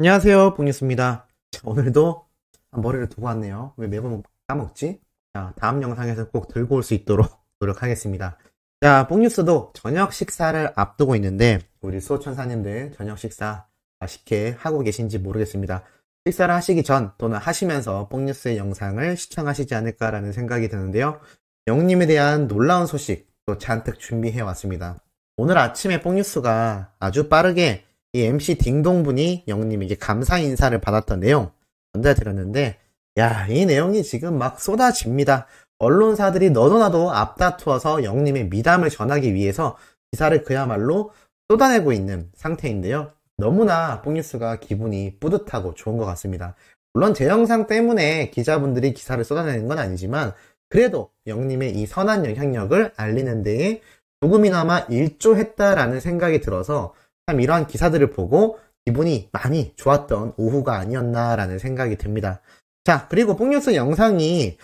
안녕하세요, 뽕뉴스입니다. 자, 오늘도 머리를 두고 왔네요. 왜 매번 까먹지? 자, 다음 영상에서 꼭 들고 올 수 있도록 노력하겠습니다. 자, 뽕뉴스도 저녁 식사를 앞두고 있는데 우리 수호천사님들 저녁 식사 맛있게 하고 계신지 모르겠습니다. 식사를 하시기 전 또는 하시면서 뽕뉴스의 영상을 시청하시지 않을까라는 생각이 드는데요. 영님에 대한 놀라운 소식 또 잔뜩 준비해 왔습니다. 오늘 아침에 뽕뉴스가 아주 빠르게 이 MC 딩동분이 영님에게 감사 인사를 받았던 내용 전달드렸는데, 야, 이 내용이 지금 막 쏟아집니다. 언론사들이 너도나도 앞다투어서 영님의 미담을 전하기 위해서 기사를 그야말로 쏟아내고 있는 상태인데요. 너무나 뽕뉴스가 기분이 뿌듯하고 좋은 것 같습니다. 물론 제 영상 때문에 기자분들이 기사를 쏟아내는 건 아니지만 그래도 영님의 이 선한 영향력을 알리는 데에 조금이나마 일조했다라는 생각이 들어서 참 이러한 기사들을 보고 기분이 많이 좋았던 오후가 아니었나라는 생각이 듭니다. 자, 그리고 뽕뉴스 영상이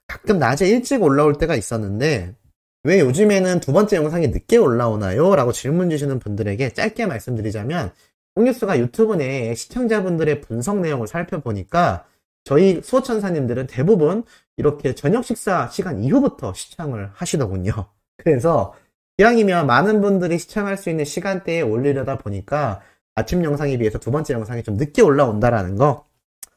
가끔 낮에 일찍 올라올 때가 있었는데 왜 요즘에는 두 번째 영상이 늦게 올라오나요? 라고 질문 주시는 분들에게 짧게 말씀드리자면 뽕뉴스가 유튜브 내에 시청자분들의 분석 내용을 살펴보니까 저희 수호천사님들은 대부분 이렇게 저녁 식사 시간 이후부터 시청을 하시더군요. 그래서 기왕이면 많은 분들이 시청할 수 있는 시간대에 올리려다 보니까 아침 영상에 비해서 두 번째 영상이 좀 늦게 올라온다라는 거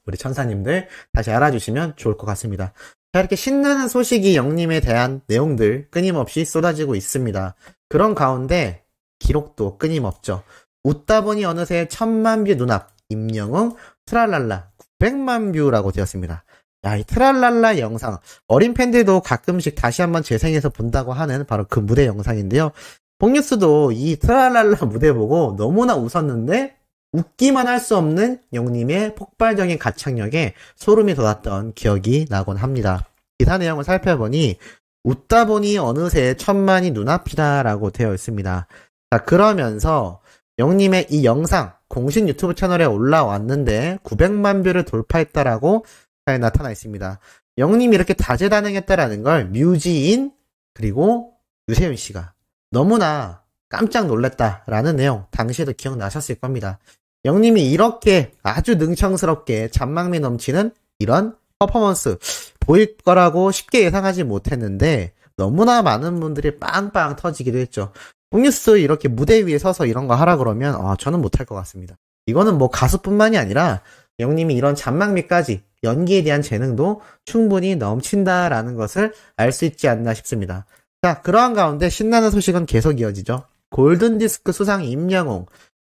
우리 천사님들 다시 알아주시면 좋을 것 같습니다. 자, 이렇게 신나는 소식이 영님에 대한 내용들 끊임없이 쏟아지고 있습니다. 그런 가운데 기록도 끊임없죠. 웃다 보니 어느새 1000만 뷰 눈앞 임영웅 트랄랄라 900만 뷰라고 되었습니다. 야, 이 트랄랄라 영상 어린 팬들도 가끔씩 다시 한번 재생해서 본다고 하는 바로 그 무대 영상인데요. 뽕뉴스도 이 트랄랄라 무대 보고 너무나 웃었는데 웃기만 할 수 없는 영님의 폭발적인 가창력에 소름이 돋았던 기억이 나곤 합니다. 기사 내용을 살펴보니 웃다 보니 어느새 1000만이 눈앞이다 라고 되어 있습니다. 자, 그러면서 영님의 이 영상 공식 유튜브 채널에 올라왔는데 900만 뷰를 돌파했다라고 잘 나타나 있습니다. 영님이 이렇게 다재다능했다라는 걸 뮤지인 그리고 유세윤 씨가 너무나 깜짝 놀랐다라는 내용 당시에도 기억나셨을 겁니다. 영님이 이렇게 아주 능청스럽게 잔망미 넘치는 이런 퍼포먼스 보일 거라고 쉽게 예상하지 못했는데 너무나 많은 분들이 빵빵 터지기도 했죠. 뽕뉴스 이렇게 무대 위에 서서 이런 거 하라 그러면 저는 못할 것 같습니다. 이거는 뭐 가수뿐만이 아니라 영님이 이런 잔망미까지 연기에 대한 재능도 충분히 넘친다라는 것을 알 수 있지 않나 싶습니다. 자, 그러한 가운데 신나는 소식은 계속 이어지죠. 골든디스크 수상 임영웅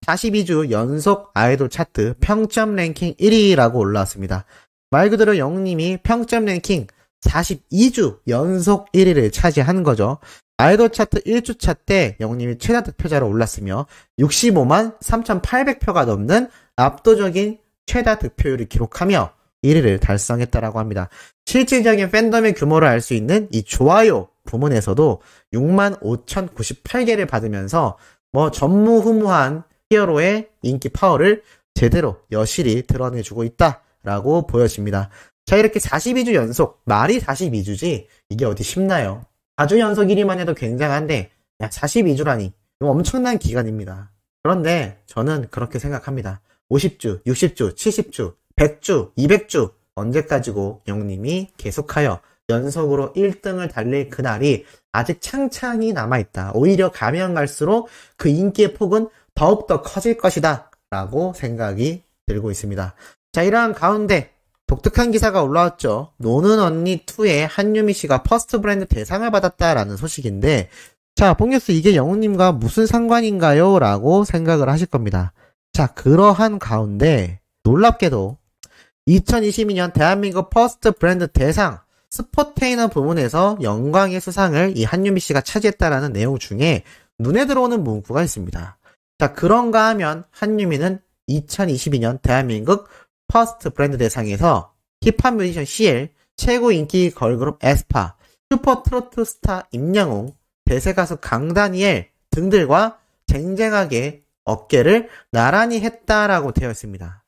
42주 연속 아이돌 차트 평점 랭킹 1위라고 올라왔습니다. 말 그대로 영웅님이 평점 랭킹 42주 연속 1위를 차지한 거죠. 아이돌 차트 1주차 때 영웅님이 최다 득표자로 올랐으며 65만 3,800표가 넘는 압도적인 최다 득표율을 기록하며 1위를 달성했다라고 합니다. 실질적인 팬덤의 규모를 알 수 있는 이 좋아요 부문에서도 6만 5,098개를 받으면서 전무후무한 히어로의 인기 파워를 제대로 여실히 드러내주고 있다라고 보여집니다. 자, 이렇게 42주 연속, 말이 42주지 이게 어디 쉽나요? 4주 연속 1위만 해도 굉장한데 42주라니 이거 엄청난 기간입니다. 그런데 저는 그렇게 생각합니다. 50주, 60주, 70주, 100주, 200주 언제까지고 영님이 계속하여 연속으로 1등을 달릴 그날이 아직 창창이 남아있다. 오히려 가면 갈수록 그 인기의 폭은 더욱더 커질 것이다 라고 생각이 들고 있습니다. 자, 이러한 가운데 독특한 기사가 올라왔죠. 노는 언니2의 한유미 씨가 퍼스트 브랜드 대상을 받았다라는 소식인데, 자, 뽕뉴스 이게 영웅님과 무슨 상관인가요? 라고 생각을 하실 겁니다. 자, 그러한 가운데 놀랍게도 2022년 대한민국 퍼스트 브랜드 대상 스포테이너 부문에서 영광의 수상을 이 한유미 씨가 차지했다라는 내용 중에 눈에 들어오는 문구가 있습니다. 자, 그런가 하면 한유미는 2022년 대한민국 퍼스트 브랜드 대상에서 힙합 뮤지션 CL, 최고 인기 걸그룹 에스파, 슈퍼 트로트 스타 임영웅, 대세 가수 강다니엘 등들과 쟁쟁하게 어깨를 나란히 했다라고 되어 있습니다.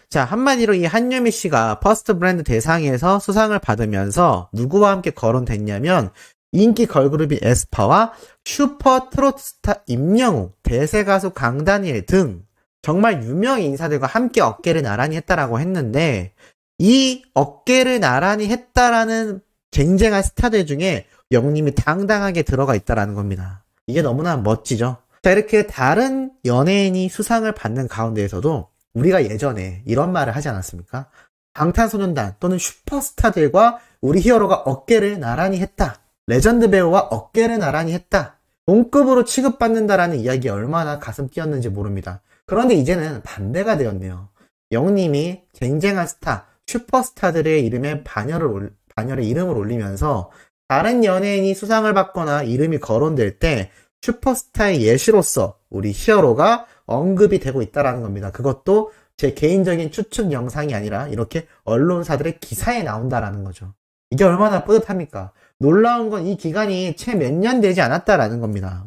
자, 한마디로 이 한유미 씨가 퍼스트 브랜드 대상에서 수상을 받으면서 누구와 함께 거론됐냐면 인기 걸그룹이 에스파와 슈퍼 트로트 스타 임영웅, 대세 가수 강다니엘 등 정말 유명 인사들과 함께 어깨를 나란히 했다라고 했는데 이 어깨를 나란히 했다라는 쟁쟁한 스타들 중에 영웅님이 당당하게 들어가 있다라는 겁니다. 이게 너무나 멋지죠. 자, 이렇게 다른 연예인이 수상을 받는 가운데에서도 우리가 예전에 이런 말을 하지 않았습니까? 방탄소년단 또는 슈퍼스타들과 우리 히어로가 어깨를 나란히 했다. 레전드 배우와 어깨를 나란히 했다. 동급으로 취급받는다라는 이야기에 얼마나 가슴 뛰었는지 모릅니다. 그런데 이제는 반대가 되었네요. 영웅님이 쟁쟁한 스타, 슈퍼스타들의 이름에 반열의 이름을 올리면서 다른 연예인이 수상을 받거나 이름이 거론될 때 슈퍼스타의 예시로서 우리 히어로가 언급이 되고 있다는 겁니다. 그것도 제 개인적인 추측 영상이 아니라 이렇게 언론사들의 기사에 나온다라는 거죠. 이게 얼마나 뿌듯합니까? 놀라운 건 이 기간이 채 몇 년 되지 않았다라는 겁니다.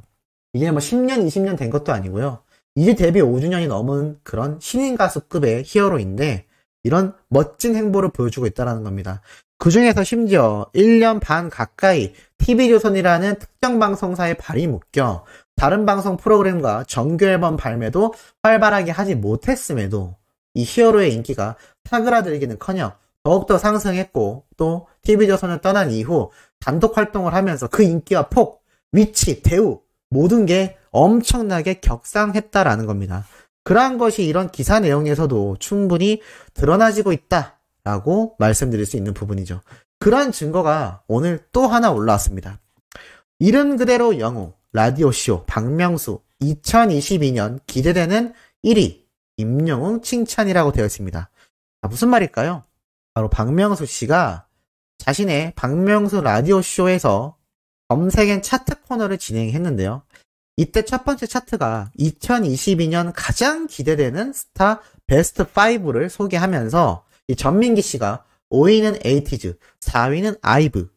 이게 뭐 10년, 20년 된 것도 아니고요. 이제 데뷔 5주년이 넘은 그런 신인 가수급의 히어로인데 이런 멋진 행보를 보여주고 있다는 겁니다. 그 중에서 심지어 1년 반 가까이 TV조선이라는 특정 방송사에 발이 묶여 다른 방송 프로그램과 정규 앨범 발매도 활발하게 하지 못했음에도 이 히어로의 인기가 사그라들기는커녕 더욱더 상승했고 또 TV조선을 떠난 이후 단독 활동을 하면서 그 인기와 폭, 위치, 대우 모든 게 엄청나게 격상했다라는 겁니다. 그러한 것이 이런 기사 내용에서도 충분히 드러나지고 있다라고 말씀드릴 수 있는 부분이죠. 그러한 증거가 오늘 또 하나 올라왔습니다. 이름 그대로 영웅, 라디오쇼, 박명수, 2022년 기대되는 1위, 임영웅 칭찬이라고 되어 있습니다. 무슨 말일까요? 바로 박명수 씨가 자신의 박명수 라디오쇼에서 검색엔 차트 코너를 진행했는데요. 이때 첫 번째 차트가 2022년 가장 기대되는 스타 베스트 5를 소개하면서 이 전민기 씨가 5위는 에이티즈, 4위는 아이브,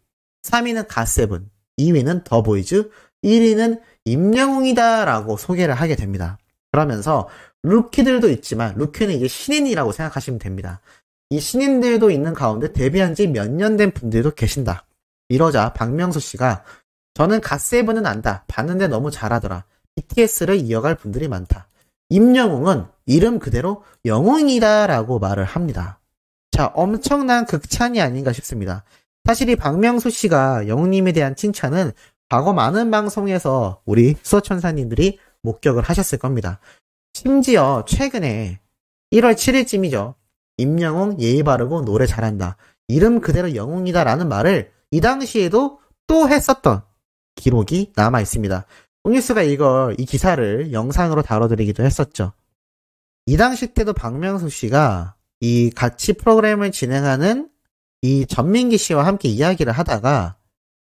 3위는 갓세븐, 2위는 더보이즈, 1위는 임영웅이다 라고 소개를 하게 됩니다. 그러면서 루키들도 있지만 루키는 이제 신인이라고 생각하시면 됩니다. 이 신인들도 있는 가운데 데뷔한 지 몇 년 된 분들도 계신다. 이러자 박명수 씨가 저는 갓세븐은 안다. 봤는데 너무 잘하더라. BTS를 이어갈 분들이 많다. 임영웅은 이름 그대로 영웅이다 라고 말을 합니다. 자, 엄청난 극찬이 아닌가 싶습니다. 사실 이 박명수 씨가 영웅님에 대한 칭찬은 과거 많은 방송에서 우리 수호천사님들이 목격을 하셨을 겁니다. 심지어 최근에 1월 7일쯤이죠. 임영웅 예의 바르고 노래 잘한다. 이름 그대로 영웅이다 라는 말을 이 당시에도 또 했었던 기록이 남아 있습니다. 뽕뉴스가 이 기사를 영상으로 다뤄드리기도 했었죠. 이 당시 때도 박명수 씨가 이 같이 프로그램을 진행하는 이 전민기 씨와 함께 이야기를 하다가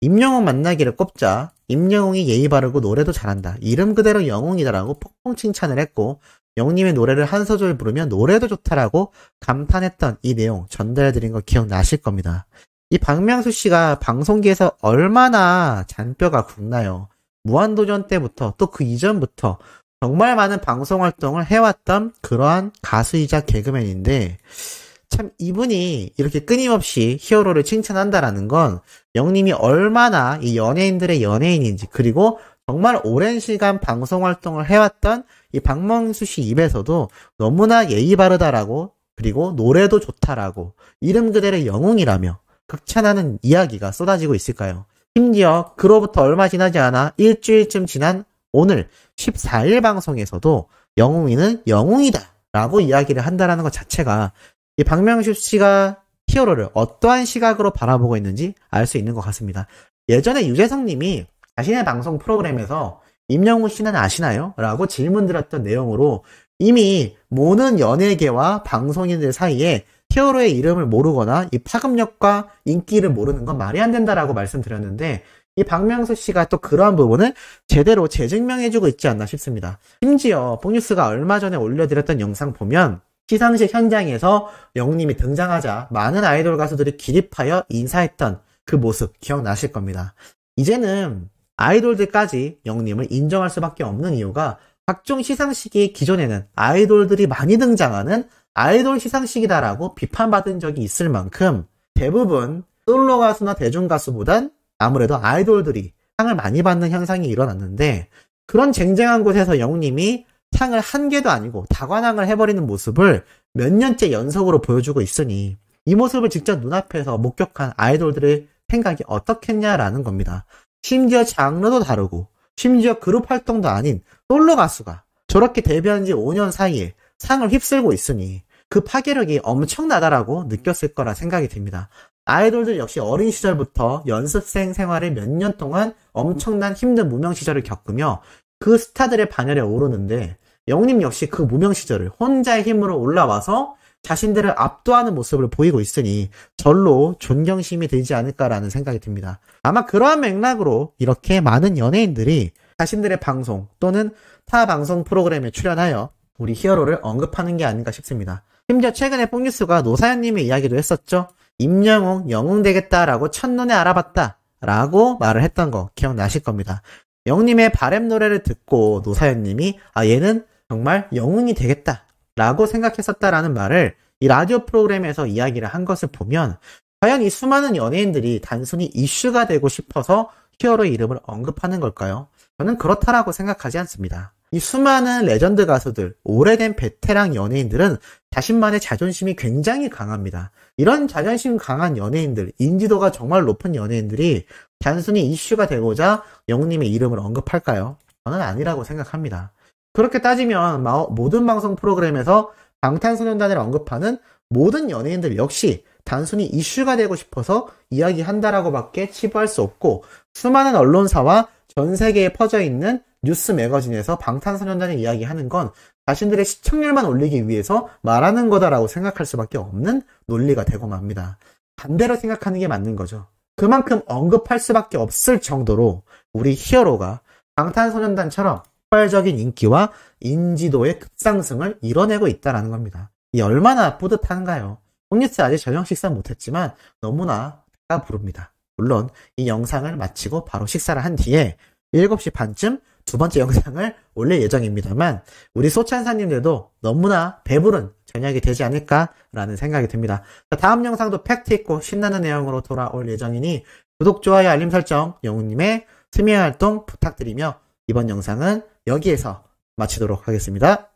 임영웅 만나기를 꼽자 임영웅이 예의 바르고 노래도 잘한다. 이름 그대로 영웅이다라고 폭풍 칭찬을 했고 영웅님의 노래를 한 소절 부르면 노래도 좋다라고 감탄했던 이 내용 전달해드린 거 기억나실 겁니다. 이 박명수 씨가 방송계에서 얼마나 잔뼈가 굵나요? 무한도전 때부터 또 그 이전부터 정말 많은 방송 활동을 해왔던 그러한 가수이자 개그맨인데 참 이분이 이렇게 끊임없이 히어로를 칭찬한다라는 건 영님이 얼마나 이 연예인들의 연예인인지 그리고 정말 오랜 시간 방송 활동을 해왔던 이 박명수 씨 입에서도 너무나 예의 바르다라고 그리고 노래도 좋다라고 이름 그대로 영웅이라며 극찬하는 이야기가 쏟아지고 있을까요? 심지어 그로부터 얼마 지나지 않아 일주일쯤 지난 오늘 14일 방송에서도 영웅이는 영웅이다 라고 이야기를 한다라는 것 자체가 이 박명수 씨가 히어로를 어떠한 시각으로 바라보고 있는지 알 수 있는 것 같습니다. 예전에 유재석 님이 자신의 방송 프로그램에서 임영웅 씨는 아시나요? 라고 질문 드렸던 내용으로 이미 모든 연예계와 방송인들 사이에 히어로의 이름을 모르거나 이 파급력과 인기를 모르는 건 말이 안 된다라고 말씀드렸는데 이 박명수 씨가 또 그러한 부분을 제대로 재증명해주고 있지 않나 싶습니다. 심지어 뽕뉴스가 얼마 전에 올려드렸던 영상 보면 시상식 현장에서 영웅님이 등장하자 많은 아이돌 가수들이 기립하여 인사했던 그 모습 기억나실 겁니다. 이제는 아이돌들까지 영웅님을 인정할 수밖에 없는 이유가 각종 시상식이 기존에는 아이돌들이 많이 등장하는 아이돌 시상식이다라고 비판받은 적이 있을 만큼 대부분 솔로 가수나 대중 가수보단 아무래도 아이돌들이 상을 많이 받는 현상이 일어났는데 그런 쟁쟁한 곳에서 영웅님이 상을 한 개도 아니고 다관왕을 해버리는 모습을 몇 년째 연속으로 보여주고 있으니 이 모습을 직접 눈앞에서 목격한 아이돌들의 생각이 어떻겠냐라는 겁니다. 심지어 장르도 다르고 심지어 그룹 활동도 아닌 솔로 가수가 저렇게 데뷔한 지 5년 사이에 상을 휩쓸고 있으니 그 파괴력이 엄청나다라고 느꼈을 거라 생각이 듭니다. 아이돌들 역시 어린 시절부터 연습생 생활을 몇 년 동안 엄청난 힘든 무명 시절을 겪으며 그 스타들의 반열에 오르는데 영웅님 역시 그 무명 시절을 혼자의 힘으로 올라와서 자신들을 압도하는 모습을 보이고 있으니 절로 존경심이 들지 않을까라는 생각이 듭니다. 아마 그러한 맥락으로 이렇게 많은 연예인들이 자신들의 방송 또는 타 방송 프로그램에 출연하여 우리 히어로를 언급하는 게 아닌가 싶습니다. 심지어 최근에 뽕뉴스가 노사연님의 이야기도 했었죠. 임영웅 영웅 되겠다라고 첫눈에 알아봤다 라고 말을 했던 거 기억나실 겁니다. 영웅님의 바램 노래를 듣고 노사연님이 얘는 정말 영웅이 되겠다 라고 생각했었다라는 말을 이 라디오 프로그램에서 이야기를 한 것을 보면 과연 이 수많은 연예인들이 단순히 이슈가 되고 싶어서 히어로의 이름을 언급하는 걸까요? 저는 그렇다라고 생각하지 않습니다. 이 수많은 레전드 가수들, 오래된 베테랑 연예인들은 자신만의 자존심이 굉장히 강합니다. 이런 자존심 강한 연예인들, 인지도가 정말 높은 연예인들이 단순히 이슈가 되고자 영웅님의 이름을 언급할까요? 저는 아니라고 생각합니다. 그렇게 따지면 모든 방송 프로그램에서 방탄소년단을 언급하는 모든 연예인들 역시 단순히 이슈가 되고 싶어서 이야기한다라고 밖에 치부할 수 없고 수많은 언론사와 전 세계에 퍼져 있는 뉴스 매거진에서 방탄소년단을 이야기하는 건 자신들의 시청률만 올리기 위해서 말하는 거다라고 생각할 수밖에 없는 논리가 되고 맙니다. 반대로 생각하는 게 맞는 거죠. 그만큼 언급할 수밖에 없을 정도로 우리 히어로가 방탄소년단처럼 폭발적인 인기와 인지도의 급상승을 이뤄내고 있다는 겁니다. 이 얼마나 뿌듯한가요? 뽕뉴스 아직 저녁 식사 못했지만 너무나 배가 부릅니다. 물론 이 영상을 마치고 바로 식사를 한 뒤에 7시 반쯤 두 번째 영상을 올릴 예정입니다만 우리 소찬사님들도 너무나 배부른 저녁이 되지 않을까라는 생각이 듭니다. 다음 영상도 팩트 있고 신나는 내용으로 돌아올 예정이니 구독, 좋아요, 알림 설정, 영웅님의 스미어 활동 부탁드리며 이번 영상은 여기에서 마치도록 하겠습니다.